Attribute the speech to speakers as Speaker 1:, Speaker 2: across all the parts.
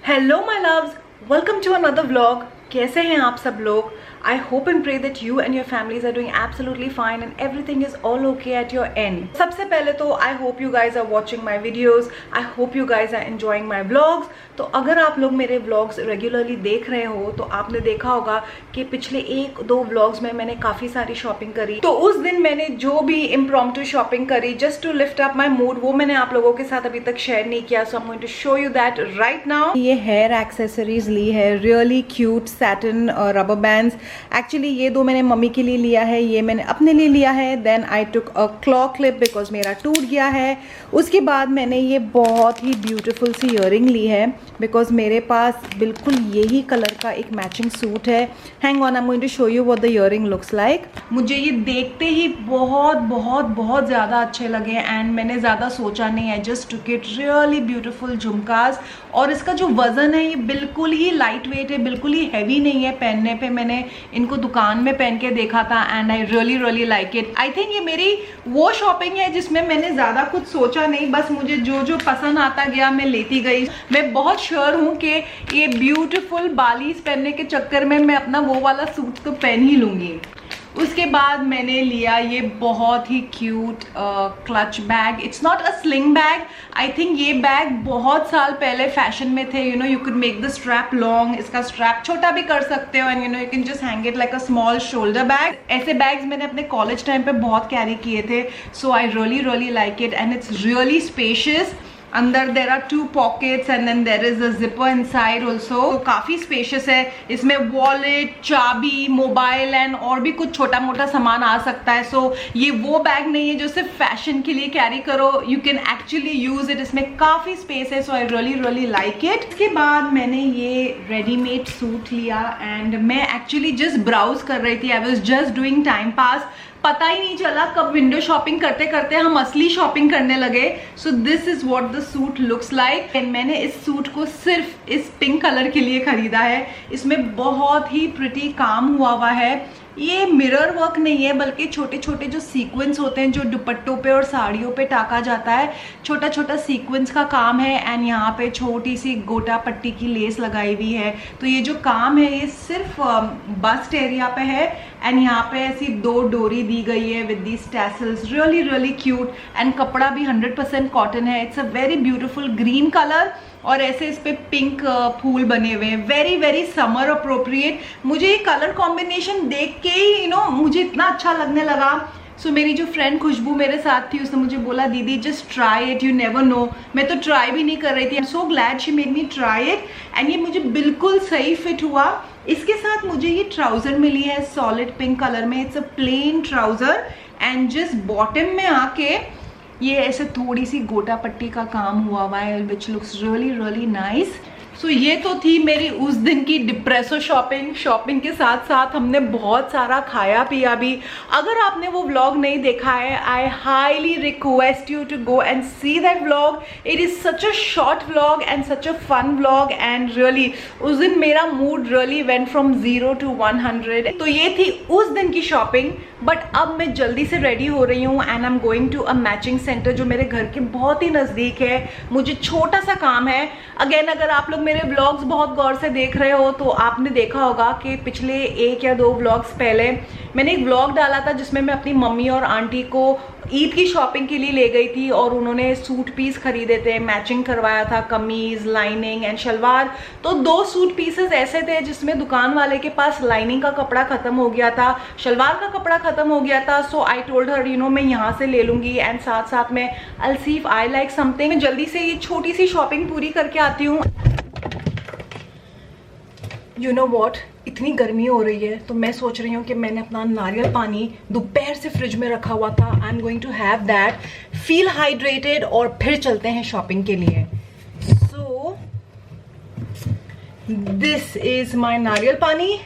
Speaker 1: Hello my loves, welcome to another vlog. कैसे हैं आप सब लोग? I hope and pray that you and your families are doing absolutely fine and everything is all okay at your end. सबसे पहले तो I hope you guys are watching my videos, I hope you guys are enjoying my vlogs. तो अगर आप लोग मेरे vlogs regularly देख रहे हो तो आपने देखा होगा कि पिछले 1-2 व्लॉग्स में मैंने काफ़ी सारी शॉपिंग करी। तो उस दिन मैंने जो भी इम्प्रॉम्प्टू शॉपिंग करी just to lift up my mood, वो मैंने आप लोगों के साथ अभी तक शेयर नहीं किया। So I am going to show you that right now. ये हेयर एक्सेसरीज ली है, really cute satin rubber bands. Actually ये दो मैंने मम्मी के लिए लिया है, ये मैंने अपने लिए लिया है। Then I took a claw clip because मेरा टूट गया है। उसके बाद मैंने ये बहुत ही ब्यूटीफुल सी ईयरिंग ली है बिकॉज मेरे पास बिल्कुल यही कलर का एक मैचिंग सूट है। Hang on, I am going to show you what the earring looks like. मुझे ये देखते ही बहुत बहुत बहुत ज़्यादा अच्छे लगे एंड मैंने ज़्यादा सोचा नहीं, I just took it. Really beautiful झुमकास, और इसका जो वज़न है ये बिल्कुल ही लाइट वेट है, बिल्कुल ही हैवी नहीं है पहनने पे। मैंने इनको दुकान में पहन के देखा था and I really like it. I think ये मेरी वो शॉपिंग है जिसमें मैंने ज़्यादा कुछ सोचा नहीं, बस मुझे जो जो पसंद आता गया मैं लेती गई। मैं बहुत श्योर हूँ कि ये ब्यूटीफुल बालीज पहनने के चक्कर में मैं अपना वो वाला सूट तो पहन ही लूँगी। उसके बाद मैंने लिया ये बहुत ही cute clutch bag. It's not a sling bag, I think ये बैग बहुत साल पहले फैशन में थे। You know, you could make the strap long, इसका स्ट्रैप छोटा भी कर सकते हो and you know you can just hang it like a small shoulder bag. ऐसे बैग्स मैंने अपने कॉलेज टाइम पे बहुत कैरी किए थे। So I really like it and it's really spacious. अंदर there are 2 pockets and then there is a zipper inside also. तो काफ़ी स्पेशियस है। इसमें वॉलेट, चाबी, मोबाइल एंड और भी कुछ छोटा मोटा सामान आ सकता है। सो ये वो बैग नहीं है जो सिर्फ फैशन के लिए कैरी करो, you can actually use it. इसमें काफ़ी स्पेस है, so I really like it. इसके बाद मैंने ये रेडीमेड सूट लिया एंड मैं एक्चुअली जस्ट ब्राउज कर रही थी। I was just doing time pass. पता ही नहीं चला कब विंडो शॉपिंग करते करते हम असली शॉपिंग करने लगे। So this is what the suit looks like and मैंने इस सूट को सिर्फ इस पिंक कलर के लिए खरीदा है। इसमें बहुत ही प्रिटी काम हुआ है। ये मिरर वर्क नहीं है बल्कि छोटे छोटे जो सीक्वेंस होते हैं जो दुपट्टों पे और साड़ियों पे टाका जाता है, छोटा छोटा सीक्वेंस का काम है एंड यहाँ पे छोटी सी गोटा पट्टी की लेस लगाई हुई है। तो ये जो काम है ये सिर्फ बस्ट एरिया पे है एंड यहाँ पे ऐसी 2 डोरी दी गई है with these tassels. Really cute and कपड़ा भी 100% कॉटन है। It's a very beautiful green colour और ऐसे इस पे पिंक फूल बने हुए हैं। Very summer appropriate. मुझे ये कलर कॉम्बिनेशन देख के ही मुझे इतना अच्छा लगने लगा। सो मेरी जो फ्रेंड खुशबू मेरे साथ थी उसने मुझे बोला दीदी just try it, you never know. मैं तो ट्राई भी नहीं कर रही थी। I am so glad she made me try it and ये मुझे बिल्कुल सही फिट हुआ। इसके साथ मुझे ये ट्राउजर मिली है सॉलिड पिंक कलर में। It's a plane trouser and just bottom में आके ये ऐसे थोड़ी सी गोटा पट्टी का काम हुआ है विच लुक्स रियली नाइस। सो ये तो थी मेरी उस दिन की डिप्रेसो शॉपिंग के साथ साथ हमने बहुत सारा खाया पिया भी। अगर आपने वो व्लॉग नहीं देखा है, I highly request you to go and see that vlog. It is such a short vlog and such a fun vlog and really उस दिन मेरा mood really went from 0 to 100। तो ये थी उस दिन की शॉपिंग। बट अब मैं जल्दी से रेडी हो रही हूँ and I am going to a matching centre जो मेरे घर के बहुत ही नज़दीक है। मुझे छोटा सा काम है। अगेन, अगर आप लोग मेरे व्लॉग्स बहुत गौर से देख रहे हो तो आपने देखा होगा कि पिछले 1 या 2 व्लॉग्स पहले मैंने एक व्लॉग डाला था जिसमें मैं अपनी मम्मी और आंटी को ईद की शॉपिंग के लिए ले गई थी और उन्होंने सूट पीस खरीदे थे, मैचिंग करवाया था, कमीज, लाइनिंग एंड शलवार। तो 2 सूट पीसेस ऐसे थे जिसमें दुकान वाले के पास लाइनिंग का कपड़ा खत्म हो गया था, शलवार का कपड़ा खत्म हो गया था। सो आई टोल्ड हर मैं यहाँ से ले लूँगी एंड साथ साथ में I will see if I like something. मैं जल्दी से ये छोटी सी शॉपिंग पूरी करके आती हूँ। यू नो वॉट, इतनी गर्मी हो रही है तो मैं सोच रही हूँ कि मैंने अपना नारियल पानी दोपहर से फ्रिज में रखा हुआ था। I am going to have that, feel hydrated और फिर चलते हैं शॉपिंग के लिए। सो दिस इज माई नारियल पानी,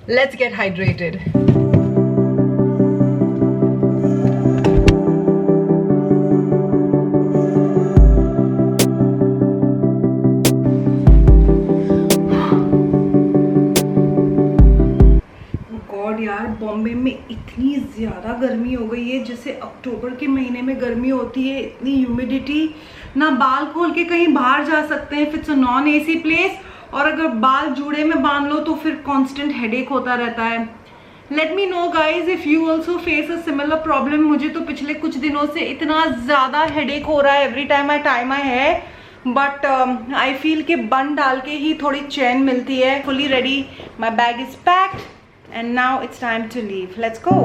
Speaker 1: लेट्स गेट हाइड्रेटेड। बॉम्बे में इतनी ज़्यादा गर्मी हो गई है, जैसे अक्टूबर के महीने में गर्मी होती है, इतनी ह्यूमिडिटी, ना बाल खोल के कहीं बाहर जा सकते हैं, फिर नॉन एसी प्लेस, और अगर बाल जूड़े में बांध लो तो फिर कांस्टेंट हेडेक होता रहता है। Let me know guys if you also face a similar problem. मुझे तो पिछले कुछ दिनों से इतना ज़्यादा हेडेक हो रहा है every time I tie my hair, but I feel कि बन डाल के ही थोड़ी चैन मिलती है। Fully ready, my bag is packed and now it's time to leave. Let's go.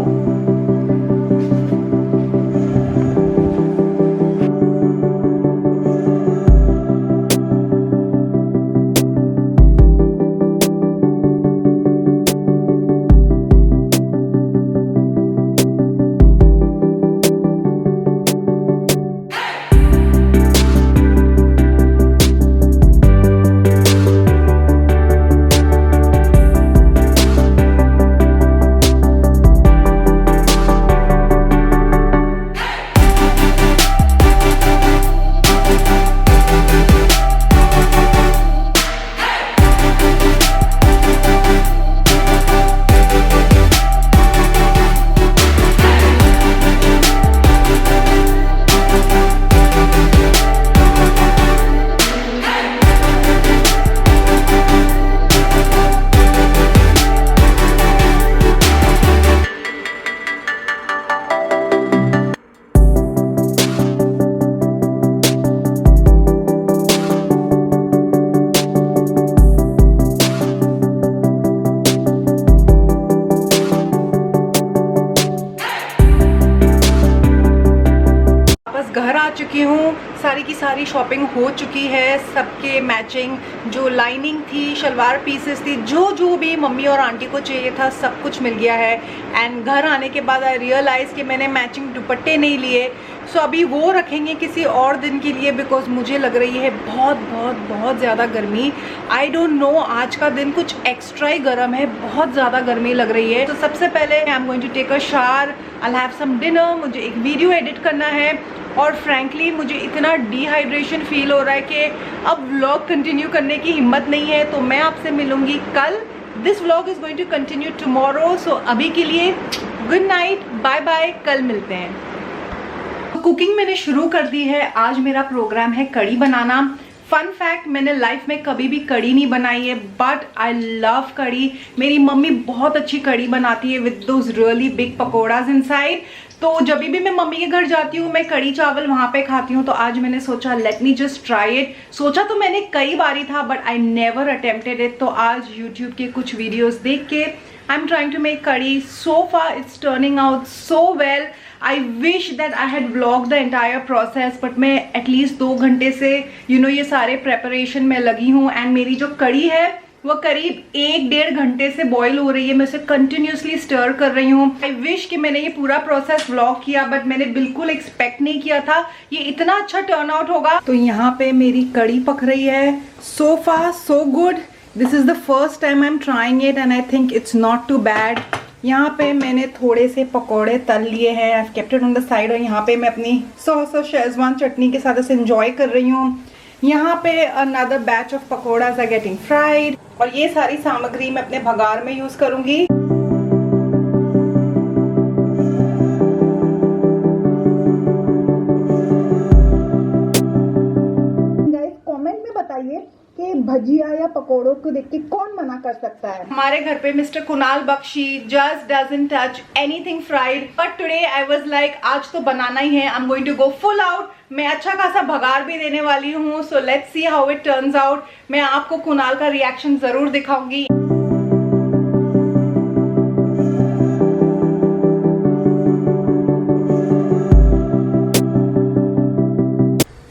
Speaker 1: घर आ चुकी हूँ, सारी की सारी शॉपिंग हो चुकी है, सबके मैचिंग जो लाइनिंग थी, शलवार पीसेस थी, जो भी मम्मी और आंटी को चाहिए था सब कुछ मिल गया है। एंड घर आने के बाद आई रियलाइज़ कि मैंने मैचिंग दुपट्टे नहीं लिए, सो अभी वो रखेंगे किसी और दिन के लिए, बिकॉज मुझे लग रही है बहुत ज़्यादा गर्मी। आई डोंट नो, आज का दिन कुछ एक्स्ट्रा ही गर्म है, बहुत ज़्यादा गर्मी लग रही है। तो सबसे पहले I am going to take a shower, I will have some dinner, मुझे एक वीडियो एडिट करना है, और फ्रैंकली मुझे इतना डिहाइड्रेशन फील हो रहा है कि अब व्लॉग कंटिन्यू करने की हिम्मत नहीं है। तो मैं आपसे मिलूंगी कल। This vlog is going to continue tomorrow, so अभी के लिए गुड नाइट, बाय बाय, कल मिलते हैं। कुकिंग मैंने शुरू कर दी है। आज मेरा प्रोग्राम है कड़ी बनाना। फन फैक्ट, मैंने लाइफ में कभी भी कड़ी नहीं बनाई है, बट आई लव कड़ी। मेरी मम्मी बहुत अच्छी कड़ी बनाती है with those really big pakoras inside. तो जब भी मैं मम्मी के घर जाती हूँ मैं कड़ी चावल वहाँ पे खाती हूँ। तो आज मैंने सोचा let me just try it. सोचा तो मैंने कई बारी था, but I never attempted it. तो आज यूट्यूब के कुछ वीडियोस देख के I am trying to make kadhi. So far it's turning out so well. I wish that I had vlog the entire process, but मैं एटलीस्ट 2 घंटे से ये सारे प्रेपरेशन में लगी हूँ। एंड मेरी जो कड़ी है वो करीब 1-1.5 घंटे से बॉईल हो रही है। मैं उसे कंटिन्यूसली स्टर कर रही हूँ। आई विश कि मैंने ये पूरा प्रोसेस व्लॉग किया, बट मैंने बिल्कुल एक्सपेक्ट नहीं किया था ये इतना अच्छा टर्न आउट होगा। तो यहाँ पे मेरी कड़ी पक रही है। So far so good. This is the first time I am trying it and I think it's not too bad. यहाँ पे मैंने थोड़े से पकौड़े तल लिए हैं, I have kept it on the side, और यहाँ पे मैं अपनी सॉस और शेजवान चटनी के साथ इसे एंजॉय कर रही हूँ। यहाँ पे another batch of pakoras are getting fried, और ये सारी सामग्री मैं अपने भगार में यूज करूंगी। गाइस कमेंट में बताइए कि भजिया या पकोड़ों को देख के कौन मना कर सकता है। हमारे घर पे mister Kunal Bakshi just doesn't touch anything fried, but today I was like आज तो बनाना ही है, I am going to go full out. मैं अच्छा खासा भगार भी देने वाली हूँ, so let's see how it turns out. मैं आपको कुणाल का रिएक्शन जरूर दिखाऊंगी।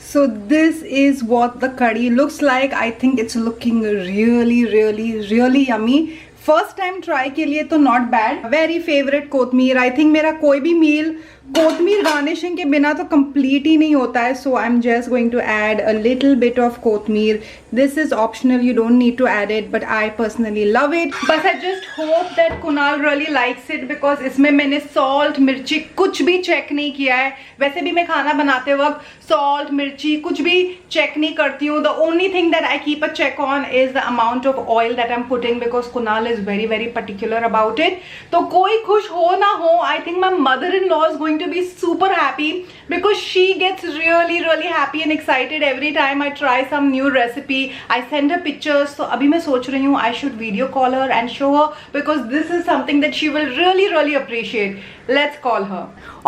Speaker 1: So this is what the curry looks like. I think it's looking really yummy. First time try के लिए तो नॉट बैड। वेरी फेवरेट कोतमीर। आई थिंक मेरा कोई भी मील कोथमीर गार्निशिंग के बिना तो कंप्लीट ही नहीं होता है, so I am just going to add a little bit of kothmir. This is optional, you don't need to add it, but I personally love it. बस I just hope that Kunal really likes it, because इसमें मैंने salt मिर्ची कुछ भी check नहीं किया है. वैसे भी मैं खाना बनाते वक्त सॉल्ट मिर्ची कुछ भी चेक नहीं करती हूँ. The only thing that I keep a check on is the amount of oil that I am putting, because Kunal is very very particular about it. तो कोई खुश हो ना हो, I think my mother in law is going to be super happy, because she gets really happy and excited every time I try some new recipe. I send her pictures. So abhi मैं सोच रही हूँ I should video call her and show her, because this is something that she will really appreciate. Let's call her.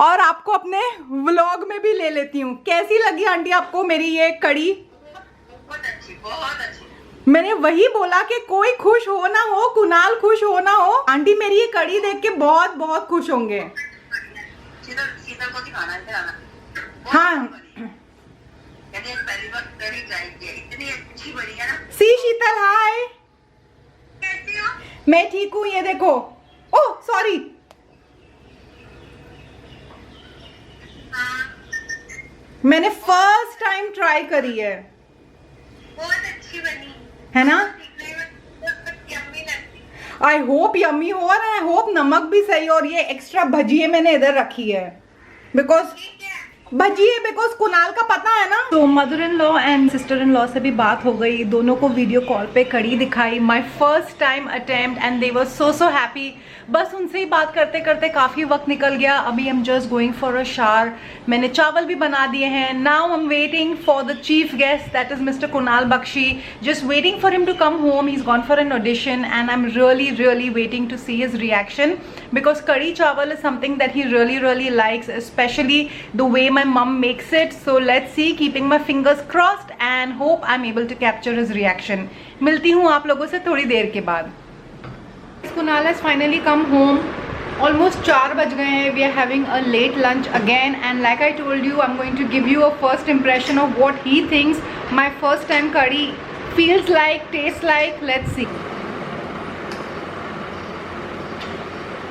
Speaker 1: और आपको अपने vlog में भी ले लेती हूँ. कैसी लगी आंटी आपको मेरी ये कड़ी?
Speaker 2: बहुत अच्छी.
Speaker 1: मैंने वही बोला कि कोई खुश हो ना हो, कुणाल खुश हो ना हो, आंटी मेरी ये कड़ी देख के बहुत खुश होंगे.
Speaker 2: शीतल को दिखाना है.
Speaker 1: हाँ,
Speaker 2: पहली बार कड़ी ट्राई की, इतनी अच्छी बनी है ना.
Speaker 1: सी शीतल, हाय.
Speaker 2: कैसी हो?
Speaker 1: मैं ठीक हूँ. ये देखो. Oh sorry. मैंने फर्स्ट टाइम ट्राई करी है.
Speaker 2: बहुत अच्छी बनी
Speaker 1: है ना?
Speaker 2: यम्मी लगती.
Speaker 1: आई होप यम्मी हो, और आई होप नमक भी सही. और ये एक्स्ट्रा भजिए मैंने इधर रखी है, बिकॉज भजिए, बिकॉज कुणाल का पता है ना. तो mother in law and sister in law से भी बात हो गई. दोनों को वीडियो कॉल पे कड़ी दिखाई. My first time attempt and they were so happy. बस उनसे ही बात करते करते काफ़ी वक्त निकल गया. अभी I am just going for a shower. मैंने चावल भी बना दिए हैं. Now I am waiting for the chief guest, that is mister Kunal Bakshi. Just waiting for him to come home. He is gone for an audition and I am really waiting to see his reaction, because kadhi chawal is something that he really likes, specially the way my mum makes it. So let's see, keeping my fingers crossed and hope I'm able to capture his reaction. मिलती हूँ आप लोगों से थोड़ी देर के बाद. Kunal has finally come home. Almost 4 बज गए हैं. We are having a late lunch again, and like I told you, I'm going to give you a first impression of what he thinks my first time curry feels like, tastes like. Let's see.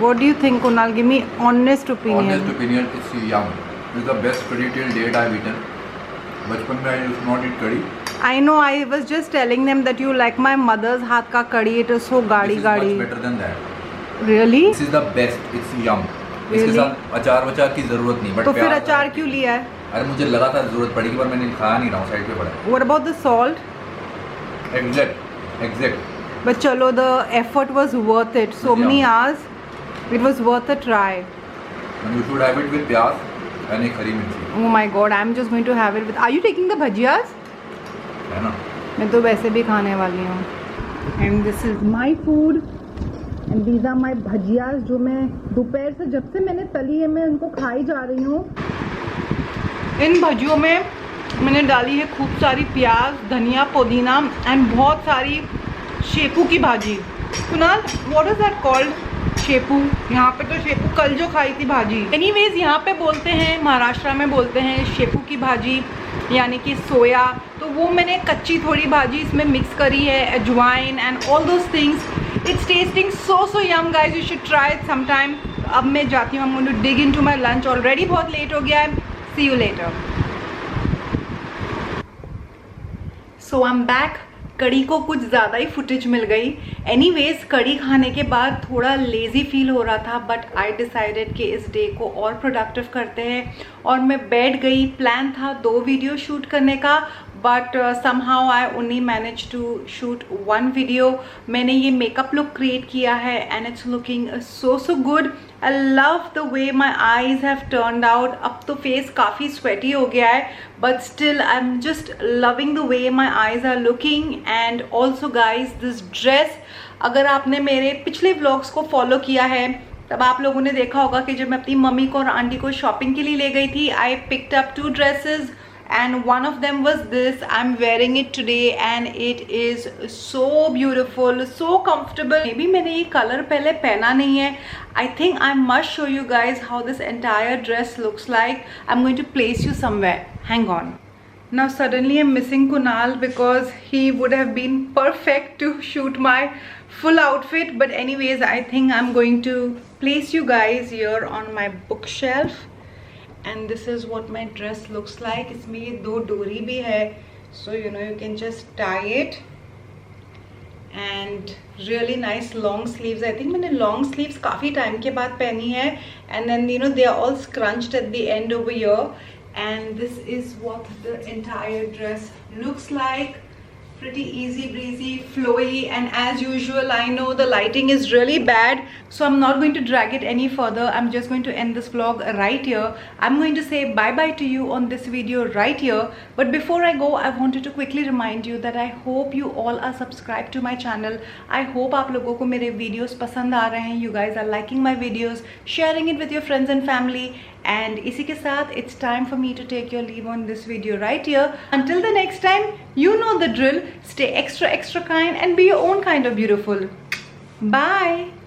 Speaker 1: What do you think, Kunal? Give me honest opinion.
Speaker 3: Honest opinion, it's yum. It's the best curry till date I've eaten. बचपन में I used to not eat curry.
Speaker 1: I know. I was just telling them that you like my mother's हाथ का curry. It is so गाढ़ी.
Speaker 3: This is much better than that.
Speaker 1: Really?
Speaker 3: This is the best. It's yum.
Speaker 1: Really?
Speaker 3: इसके साथ अचार की जरूरत नहीं. But
Speaker 1: तो फिर
Speaker 3: प्याज
Speaker 1: अचार क्यों लिया है?
Speaker 3: अरे मुझे लगा था जरूरत पड़ेगी, पर मैंने खाया नहीं रहा हूँ, साइड पे पड़ा है.
Speaker 1: What about the salt?
Speaker 3: Exact.
Speaker 1: But चलो, the effort was worth it. So many hours. It was worth a try.
Speaker 3: And you should have it with प्याज and एक हरी मिर्ची.
Speaker 1: Oh my God! I'm just going to have it with. Are you taking the bhajiyas?
Speaker 3: है ना?
Speaker 1: मैं तो वैसे भी खाने वाली हूँ. And this is my food. And these are my bhajiyas, जो मैं दोपहर से जब से मैंने तली है मैं उनको खाई जा रही हूँ. इन भजियों में मैंने डाली है खूब सारी प्याज, धनिया, पुदीना एंड बहुत सारी शेपू की भाजी. Kunal, what is that called? शेपू. यहाँ पे तो शेपू कल जो खाई थी भाजी. एनीवेज, यहाँ पे बोलते हैं, महाराष्ट्र में बोलते हैं शेपू की भाजी, यानी कि सोया. तो वो मैंने कच्ची थोड़ी भाजी इसमें मिक्स करी है, ajwain and all those things. It's tasting so yum guys. You should try it some time. अब मैं जाती हूँ. I am going to dig into my lunch. Already बहुत लेट हो गया है. See you later. So I am back. Kadhi को कुछ ज़्यादा ही फुटेज मिल गई. एनीवेज, कड़ी खाने के बाद थोड़ा लेज़ी फील हो रहा था, बट आई डिसाइडेड कि इस डे को और प्रोडक्टिव करते हैं और मैं बैठ गई. प्लान था 2 वीडियो शूट करने का, but somehow I only manage to shoot 1 video. मैंने ये मेकअप लुक क्रिएट किया है and it's looking so good. I love the way my eyes have turned out. अब तो फेस काफ़ी स्वेटी हो गया है, but still I am just loving the way my eyes are looking. And also guys, this dress, अगर आपने मेरे पिछले व्लॉग्स को फॉलो किया है तब आप लोगों ने देखा होगा कि जब मैं अपनी मम्मी को और आंटी को शॉपिंग के लिए ले गई थी, I picked up 2 dresses and one of them was this. I'm wearing it today and it is so beautiful, so comfortable. Maybe मैंने ये कलर पहले पहना नहीं है. I think I must show you guys how this entire dress looks like. I'm going to place you somewhere. Hang on. Now suddenly I'm missing Kunal because he would have been perfect to shoot my full outfit. But anyways, I think I'm going to place you guys here on my bookshelf. and this is what my dress looks like. इसमें ये 2 डोरी भी है, so you know you can just tie it. And really nice long sleeves. I think मैंने long sleeves काफ़ी time के बाद पहनी है, and then you know they are all scrunched at the end over here. And this is what the entire dress looks like. Pretty easy breezy, flowy, and as usual I know the lighting is really bad, so I'm not going to drag it any further. I'm just going to end this vlog right here. I'm going to say bye bye to you on this video right here, but before I go I wanted to quickly remind you that I hope you all are subscribed to my channel. I hope आप लोगों को मेरे videos पसंद आ रहे हैं. You guys are liking my videos, sharing it with your friends and family. And इसी के साथ it's time for me to take your leave on this video right here. Until the next time, you know the drill. Stay extra kind and be your own kind of beautiful. Bye.